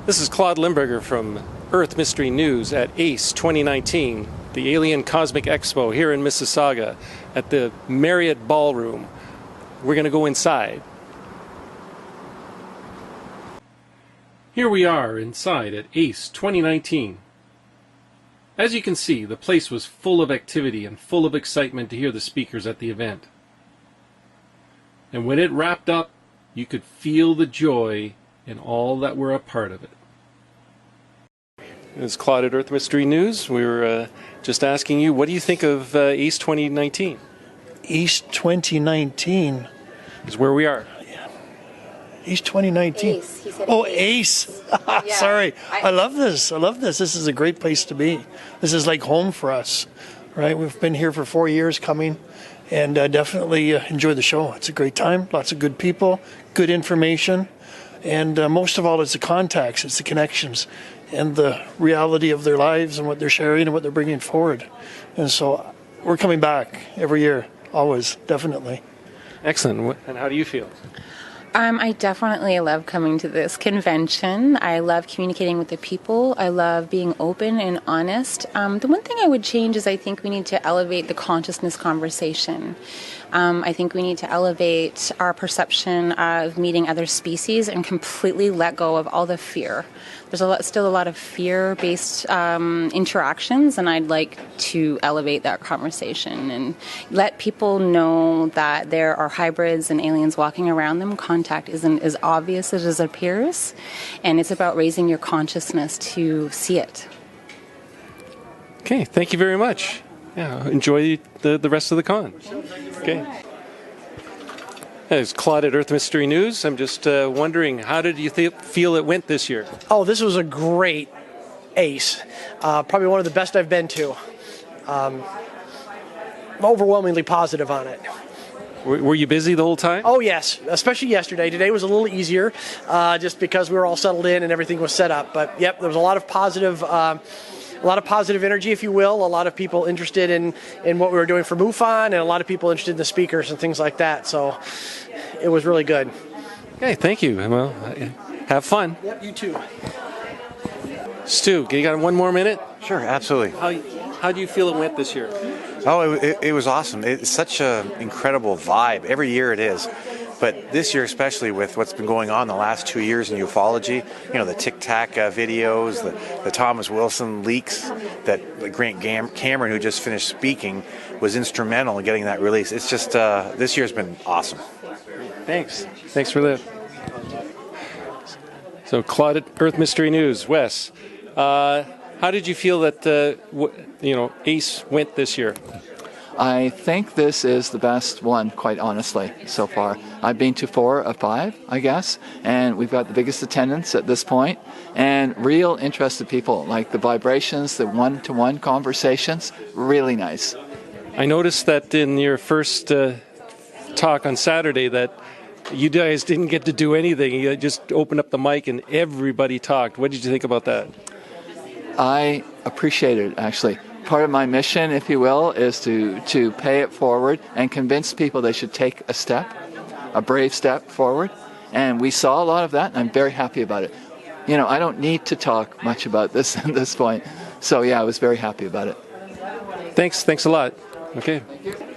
This is Claude Limburger from Earth Mystery News at ACE 2019, the Alien Cosmic Expo here in Mississauga at the Marriott Ballroom. We're going to go inside. Here we are inside at ACE 2019. As you can see, the place was full of activity and full of excitement to hear the speakers at the event. And when it wrapped up, you could feel the joy in all that were a part of it. This is Claude at Earth Mystery News. We were just asking you, what do you think of ACE 2019? ACE 2019 is where we are. Yeah. ACE 2019. ACE. He said ACE. Yeah. Sorry. I love this. This is a great place to be. This is like home for us, right? We've been here for 4 years coming, and definitely enjoy the show. It's a great time. Lots of good people, good information, and most of all, it's the contacts, it's the connections, and the reality of their lives and what they're sharing and what they're bringing forward. And so we're coming back every year, always, definitely. Excellent. And how do you feel? I definitely love coming to this convention. I love communicating with the people. I love being open and honest. The one thing I would change is I think we need to elevate the consciousness conversation. I think we need to elevate our perception of meeting other species and completely let go of all the fear. There's still a lot of fear-based interactions, and I'd like to elevate that conversation and let people know that there are hybrids and aliens walking around them. Contact isn't as obvious as it appears, and it's about raising your consciousness to see it. Okay, thank you very much. Yeah, enjoy the rest of the con. Okay. It's Claude at Earth Mystery News. I'm just wondering, how did you feel it went this year? Oh, this was a great ACE. Probably one of the best I've been to. Overwhelmingly positive on it. Were you busy the whole time? Oh, yes, especially yesterday. Today was a little easier just because we were all settled in and everything was set up. But, yep, there was a lot of positive energy, if you will, a lot of people interested in what we were doing for MUFON, and a lot of people interested in the speakers and things like that. So it was really good. Okay, thank you. Well, have fun. Yep, you too. Stu, you got one more minute? Sure, absolutely. How do you feel it went this year? Oh, it was awesome. It's such an incredible vibe. Every year it is. But this year, especially with what's been going on the last 2 years in ufology, the Tic Tac videos, the Thomas Wilson leaks, that Grant Cameron, who just finished speaking, was instrumental in getting that release. It's just, this year's been awesome. Thanks for that. So, Claude at Earth Mystery News. Wes, how did you feel that, ACE went this year? I think this is the best one, quite honestly, so far. I've been to 4 of 5, I guess, and we've got the biggest attendance at this point, and real interested people, like the vibrations, the one-to-one conversations, really nice. I noticed that in your first talk on Saturday that you guys didn't get to do anything. You just opened up the mic and everybody talked. What did you think about that? I appreciate it, actually. Part of my mission, if you will, is to pay it forward and convince people they should take a brave step forward. And we saw a lot of that, and I'm very happy about it. I don't need to talk much about this at this point. So, yeah, I was very happy about it. Thanks a lot. Okay.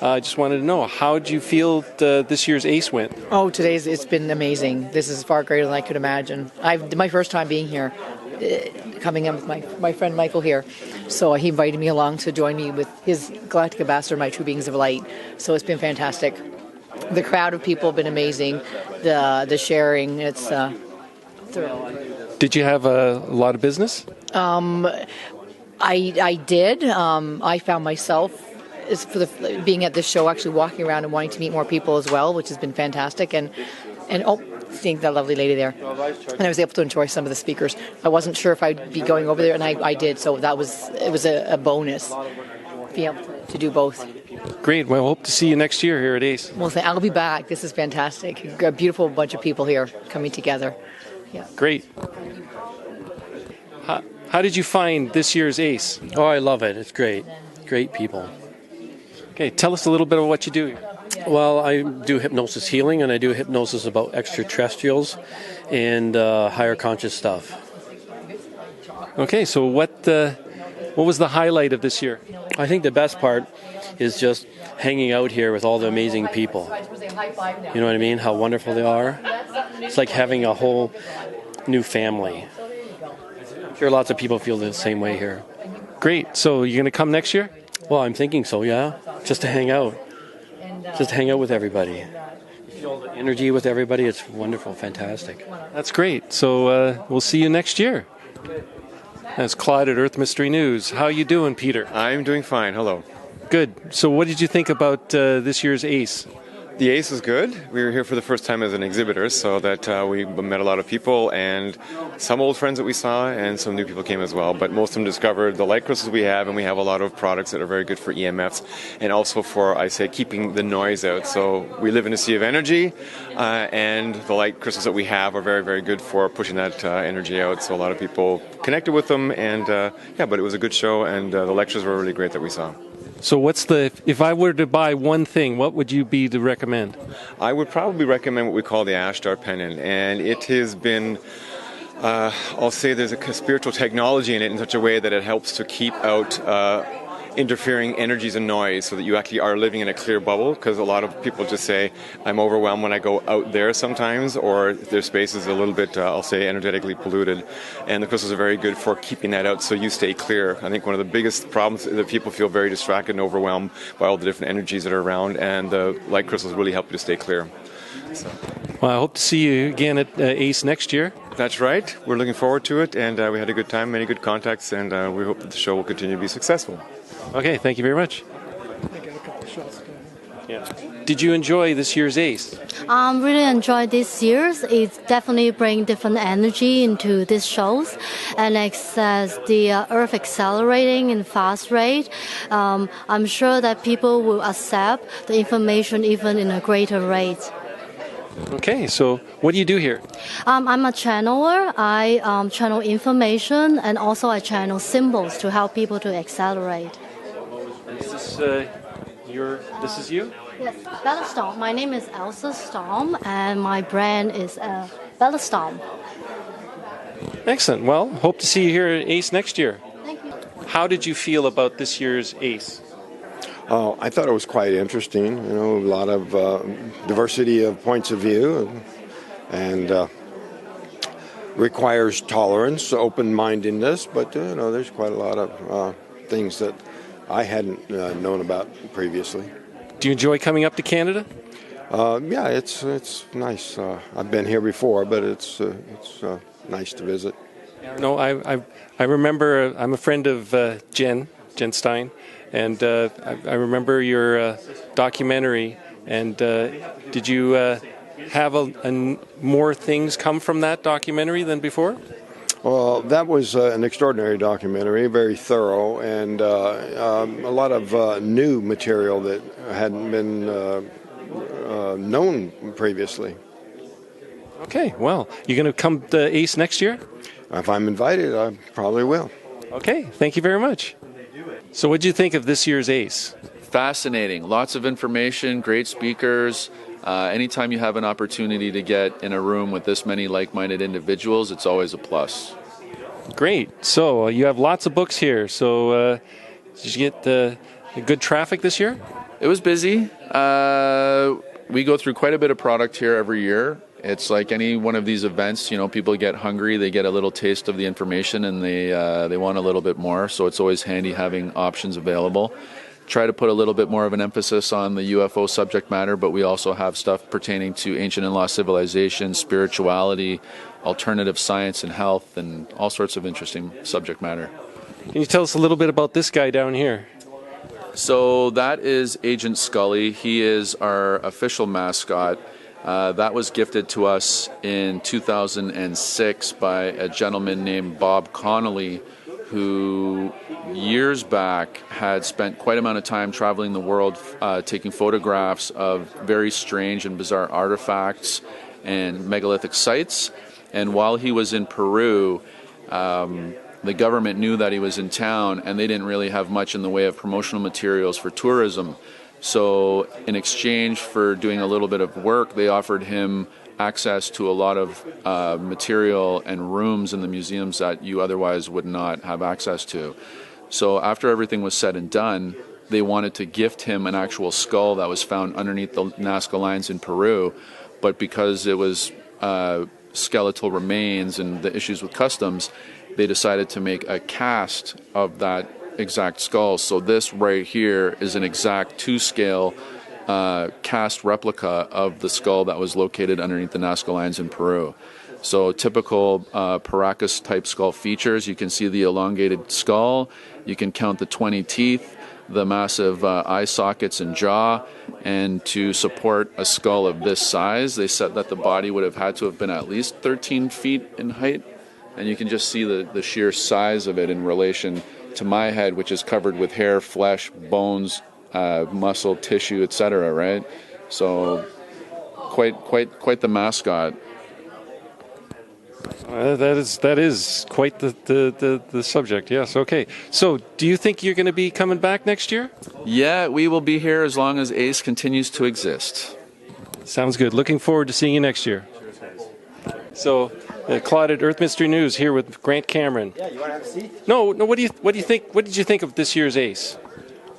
I just wanted to know, how did you feel this year's ACE went? Oh, it's been amazing. This is far greater than I could imagine. My first time being here, coming in with my friend Michael here. So he invited me along to join me with his Galactic Ambassador, My True Beings of Light. So it's been fantastic. The crowd of people have been amazing. The sharing, it's thorough. Did you have a lot of business? I did. I found myself being at this show, actually walking around and wanting to meet more people as well, which has been fantastic. And seeing that lovely lady there. And I was able to enjoy some of the speakers. I wasn't sure if I'd be going over there, and I did, so it was a bonus being able to do both. Great. Well, hope to see you next year here at ACE. Well, I'll be back. This is fantastic. A beautiful bunch of people here coming together. Yeah. Great. How did you find this year's ACE? Oh, I love it. It's great. Great people. Okay, tell us a little bit of what you do. Well, I do hypnosis healing, and I do hypnosis about extraterrestrials and higher conscious stuff. Okay, so what was the highlight of this year? I think the best part is just hanging out here with all the amazing people. You know what I mean? How wonderful they are. It's like having a whole new family. I'm sure lots of people feel the same way here. Great. So you're going to come next year? Well, I'm thinking so, yeah. Just to hang out. Just to hang out with everybody. You feel the energy with everybody. It's wonderful, fantastic. That's great. So we'll see you next year. That's Claude at Earth Mystery News. How you doing, Peter? I'm doing fine. Hello. Good. So what did you think about this year's ACE? The ACE is good. We were here for the first time as an exhibitor, so that we met a lot of people and some old friends that we saw, and some new people came as well. But most of them discovered the light crystals we have, and we have a lot of products that are very good for EMFs and also for, I say, keeping the noise out. So we live in a sea of energy, and the light crystals that we have are very, very good for pushing that energy out. So a lot of people connected with them, and but it was a good show, and the lectures were really great that we saw. So if I were to buy one thing, what would you be to recommend? I would probably recommend what we call the Ash Star Pendant, and it has been, I'll say there's a spiritual technology in it in such a way that it helps to keep out interfering energies and noise so that you actually are living in a clear bubble, because a lot of people just say, I'm overwhelmed when I go out there sometimes, or their space is a little bit, I'll say, energetically polluted. And the crystals are very good for keeping that out so you stay clear. I think one of the biggest problems is that people feel very distracted and overwhelmed by all the different energies that are around, and the light crystals really help you to stay clear. So. Well, I hope to see you again at ACE next year. That's right. We're looking forward to it, and we had a good time, many good contacts, and we hope that the show will continue to be successful. Okay, thank you very much. Did you enjoy this year's ACE? Really enjoyed this year's. It definitely brings different energy into these shows, and as the Earth accelerating in fast rate, I'm sure that people will accept the information even in a greater rate. Okay, so what do you do here? I'm a channeler. I channel information, and also I channel symbols to help people to accelerate. Is this this is you? Yes, Bella Storm. My name is Elsa Storm, and my brand is Bella Storm. Excellent. Well, hope to see you here at ACE next year. Thank you. How did you feel about this year's ACE? I thought it was quite interesting. You know, a lot of diversity of points of view, and requires tolerance, open-mindedness. But there's quite a lot of things that I hadn't known about previously. Do you enjoy coming up to Canada? Yeah, it's nice. I've been here before, but it's nice to visit. No, I remember. I'm a friend of Jen Stein, and I remember your documentary. And did you have more things come from that documentary than before? Well, that was an extraordinary documentary, very thorough, and a lot of new material that hadn't been known previously. Okay, well, you going to come to ACE next year? If I'm invited, I probably will. Okay, thank you very much. So what did you think of this year's ACE? Fascinating. Lots of information, great speakers. Anytime you have an opportunity to get in a room with this many like-minded individuals, it's always a plus. Great. So you have lots of books here. So did you get good traffic this year? It was busy. We go through quite a bit of product here every year. It's like any one of these events, people get hungry, they get a little taste of the information, and they want a little bit more. So it's always handy having options available. Try to put a little bit more of an emphasis on the UFO subject matter, but we also have stuff pertaining to ancient and lost civilizations, spirituality, alternative science and health, and all sorts of interesting subject matter. Can you tell us a little bit about this guy down here? So that is Agent Scully. He is our official mascot. That was gifted to us in 2006 by a gentleman named Bob Connolly, who years back had spent quite an amount of time traveling the world, taking photographs of very strange and bizarre artifacts and megalithic sites. And while he was in Peru, the government knew that he was in town, and they didn't really have much in the way of promotional materials for tourism. So in exchange for doing a little bit of work, they offered him access to a lot of material and rooms in the museums that you otherwise would not have access to. So after everything was said and done, they wanted to gift him an actual skull that was found underneath the Nazca lines in Peru, but because it was skeletal remains and the issues with customs, they decided to make a cast of that exact skull. So this right here is an exact 2-scale cast replica of the skull that was located underneath the Nazca lines in Peru. So typical Paracas type skull features. You can see the elongated skull, you can count the 20 teeth, the massive eye sockets and jaw, and to support a skull of this size, they said that the body would have had to have been at least 13 feet in height, and you can just see the sheer size of it in relation to my head, which is covered with hair, flesh, bones, muscle, tissue, etc. Right? So quite the mascot. That is quite the subject. Yes. Okay. So, do you think you're going to be coming back next year? Yeah, we will be here as long as ACE continues to exist. Sounds good. Looking forward to seeing you next year. So, Claude at Earth Mystery News here with Grant Cameron. Yeah, you want to have a seat? No. What do you think? What did you think of this year's ACE?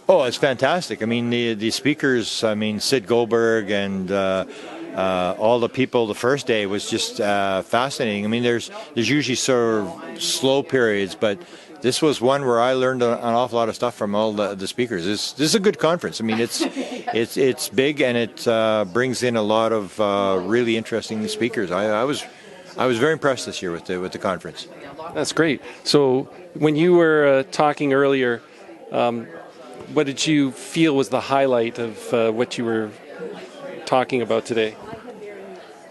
Oh, it's fantastic. I mean, the speakers. I mean, Sid Goldberg and all the people. The first day was just fascinating. I mean, there's usually sort of slow periods, but this was one where I learned an awful lot of stuff from all the speakers. This is a good conference. I mean, it's big and it brings in a lot of really interesting speakers. I was very impressed this year with the conference. That's great. So when you were talking earlier, what did you feel was the highlight of what you were talking about today?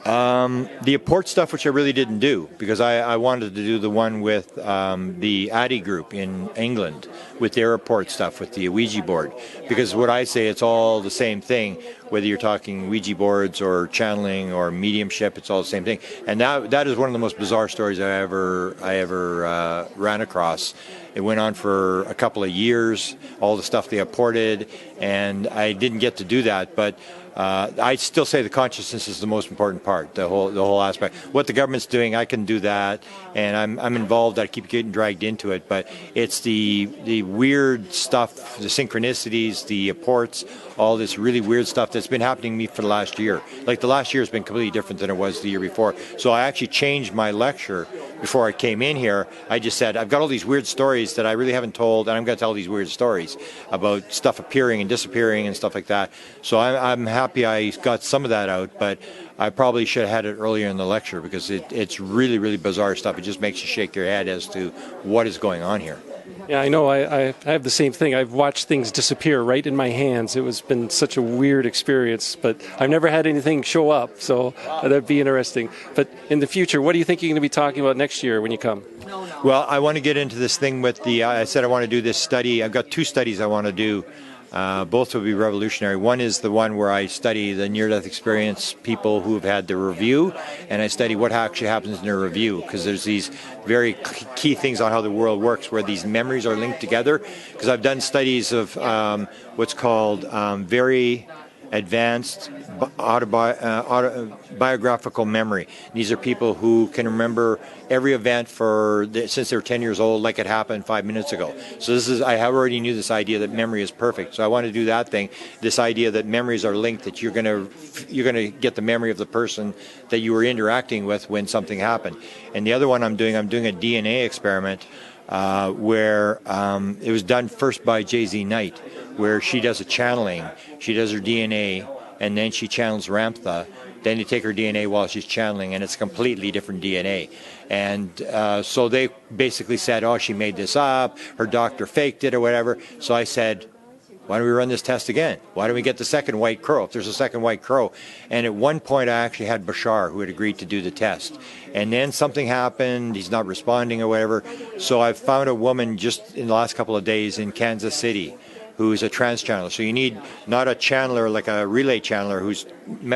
The apport stuff, which I really didn't do, because I wanted to do the one with the Attendee group in England with their apport stuff with the Ouija board, because what I say, it's all the same thing, whether you're talking Ouija boards or channeling or mediumship, it's all the same thing. And that is one of the most bizarre stories I ever ran across. It went on for a couple of years, all the stuff they apported, and I didn't get to do that, but I still say the consciousness is the most important part, the whole aspect. What the government's doing, I can do that, and I'm involved. I keep getting dragged into it, but it's the weird stuff, the synchronicities, the apports, all this really weird stuff that's been happening to me for the last year. Like the last year has been completely different than it was the year before. So I actually changed my lecture before I came in here. I just said, I've got all these weird stories that I really haven't told, and I'm going to tell these weird stories about stuff appearing and disappearing and stuff like that. So I'm happy I got some of that out, but I probably should have had it earlier in the lecture, because it's really, really bizarre stuff. It just makes you shake your head as to what is going on here. Yeah, I know. I have the same thing. I've watched things disappear right in my hands. It was been such a weird experience, but I've never had anything show up, so that'd be interesting. But in the future, what do you think you're going to be talking about next year when you come? Well, I want to get into this thing with I said I want to do this study. I've got 2 studies I want to do. Both will be revolutionary. One is the one where I study the near-death experience people who have had their review, and I study what actually happens in their review, because there's these very key things on how the world works where these memories are linked together. Because I've done studies of what's called very advanced biographical memory. These are people who can remember every event since they're 10 years old, like it happened 5 minutes ago. So I already knew this idea that memory is perfect. So I want to do that thing. This idea that memories are linked, that you're going to get the memory of the person that you were interacting with when something happened. And the other one I'm doing a DNA experiment where it was done first by J.Z. Knight, where she does a channeling. She does her DNA, and then she channels Ramtha. Then you take her DNA while she's channeling, and it's completely different DNA. And so they basically said, oh, she made this up, her doctor faked it or whatever. So I said, why don't we run this test again? Why don't we get the second white crow, if there's a second white crow? And at one point I actually had Bashar, who had agreed to do the test. And then something happened, he's not responding or whatever. So I found a woman just in the last couple of days in Kansas City who's a trans channeler. So you need not a channeler like a relay channeler who's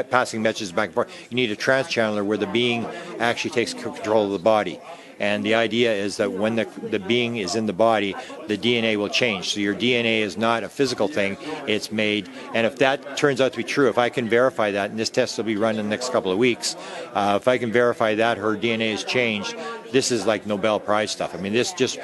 passing messages back and forth. You need a trans channeler where the being actually takes control of the body. And the idea is that when the being is in the body, the DNA will change. So your DNA is not a physical thing, it's made. And if that turns out to be true, if I can verify that, and this test will be run in the next couple of weeks, if I can verify that her DNA has changed, this is like Nobel Prize stuff. I mean, this just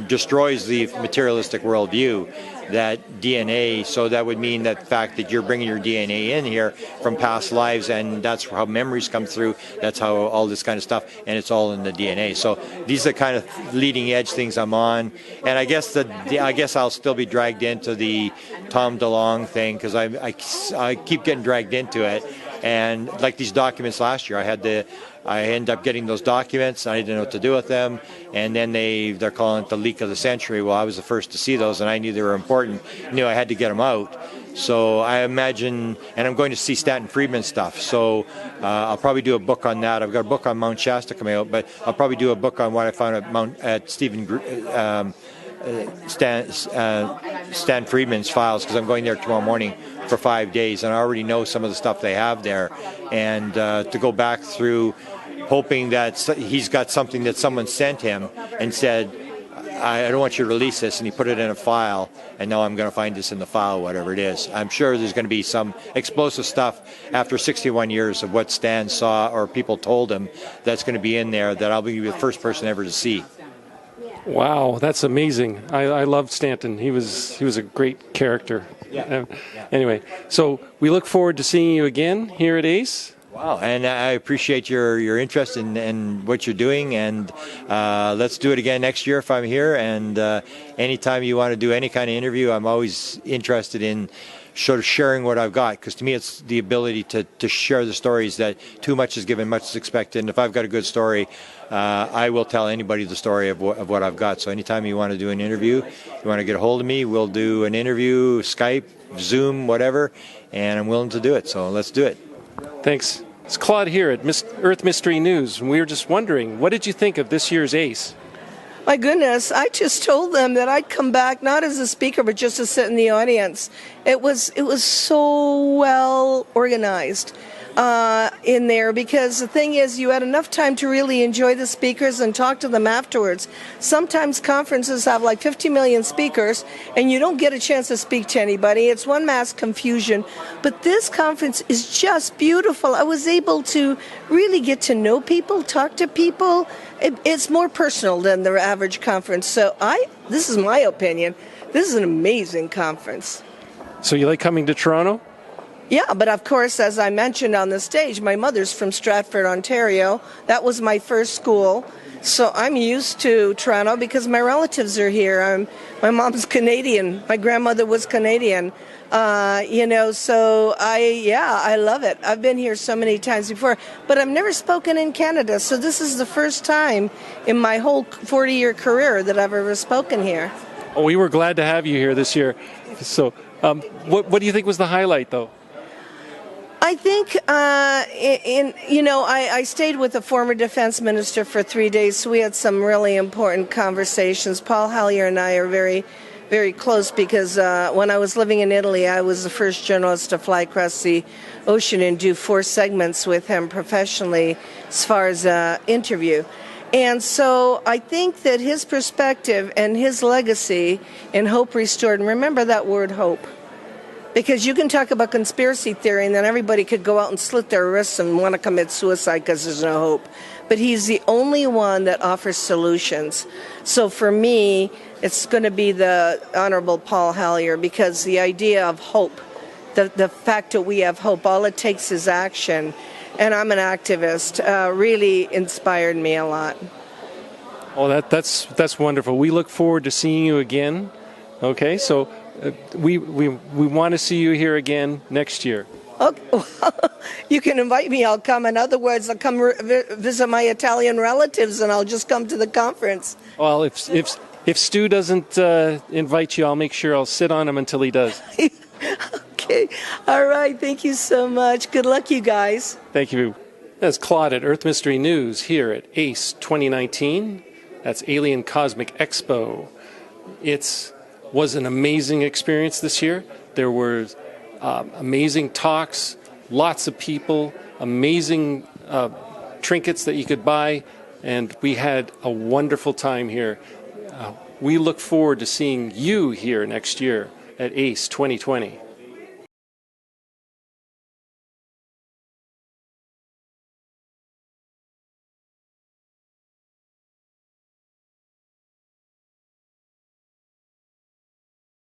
destroys the materialistic worldview, that DNA. So that would mean that fact that you're bringing your DNA in here from past lives, and that's how memories come through. That's how all this kind of stuff, and it's all in the DNA. So these are the kind of leading edge things I'm on, and I guess I guess I'll still be dragged into the Tom DeLonge thing because I keep getting dragged into it. And like these documents last year, I end up getting those documents. I didn't know what to do with them, and then they're calling it the leak of the century. Well, I was the first to see those, and I knew they were important. I knew I had to get them out. So I imagine, and I'm going to see Stanton Friedman stuff. So I'll probably do a book on that. I've got a book on Mount Shasta coming out, but I'll probably do a book on what I found at Stan Friedman's files, because I'm going there tomorrow morning for 5 days, and I already know some of the stuff they have there, and to go back through hoping that he's got something that someone sent him and said, I don't want you to release this, and he put it in a file, and now I'm going to find this in the file, whatever it is. I'm sure there's going to be some explosive stuff after 61 years of what Stan saw or people told him that's going to be in there that I'll be the first person ever to see. Wow, that's amazing. I love Stanton. He was a great character. Yeah. Anyway, so we look forward to seeing you again here at ACE. Wow, and I appreciate your interest in what you're doing, and let's do it again next year if I'm here, and anytime you want to do any kind of interview, I'm always interested in sort of sharing what I've got, because to me it's the ability to share the stories that too much is given, much is expected, and if I've got a good story, I will tell anybody the story of what I've got. So anytime you want to do an interview, you want to get a hold of me, we'll do an interview, Skype, Zoom, whatever, and I'm willing to do it, so let's do it. Thanks. It's Claude here at Earth Mystery News, and we were just wondering, what did you think of this year's ACE? My goodness, I just told them that I'd come back not as a speaker but just to sit in the audience. It was so well organized in there, because the thing is, you had enough time to really enjoy the speakers and talk to them afterwards. Sometimes conferences have like 50 million speakers and you don't get a chance to speak to anybody. It's one mass confusion. But this conference is just beautiful. I was able to really get to know people, talk to people. It's more personal than the average conference. So this is my opinion. This is an amazing conference. So you like coming to Toronto? Yeah, but of course, as I mentioned on the stage, my mother's from Stratford, Ontario. That was my first school. So I'm used to Toronto because my relatives are here. My mom's Canadian. My grandmother was Canadian. So I love it. I've been here so many times before, but I've never spoken in Canada. So this is the first time in my whole 40-year career that I've ever spoken here. Oh, we were glad to have you here this year. So what do you think was the highlight, though? I think, I stayed with the former defense minister for 3 days, so we had some really important conversations. Paul Hellyer and I are very, very close because when I was living in Italy, I was the first journalist to fly across the ocean and do 4 segments with him professionally as far as interview. And so I think that his perspective and his legacy in Hope Restored, and remember that word hope, because you can talk about conspiracy theory and then everybody could go out and slit their wrists and want to commit suicide because there's no hope. But he's the only one that offers solutions. So for me, it's going to be the Honorable Paul Hellyer, because the idea of hope, the fact that we have hope, all it takes is action. And I'm an activist, really inspired me a lot. Oh, that's wonderful. We look forward to seeing you again. Okay, so we want to see you here again next year. Okay, well, you can invite me. I'll come. In other words, I'll come visit my Italian relatives, and I'll just come to the conference. Well, if Stu doesn't invite you, I'll make sure I'll sit on him until he does. Okay. All right. Thank you so much. Good luck, you guys. Thank you. That's Claude at Earth Mystery News here at ACE 2019. That's Alien Cosmic Expo. It was an amazing experience this year. There were amazing talks, lots of people, amazing trinkets that you could buy, and we had a wonderful time here. We look forward to seeing you here next year at ACE 2020.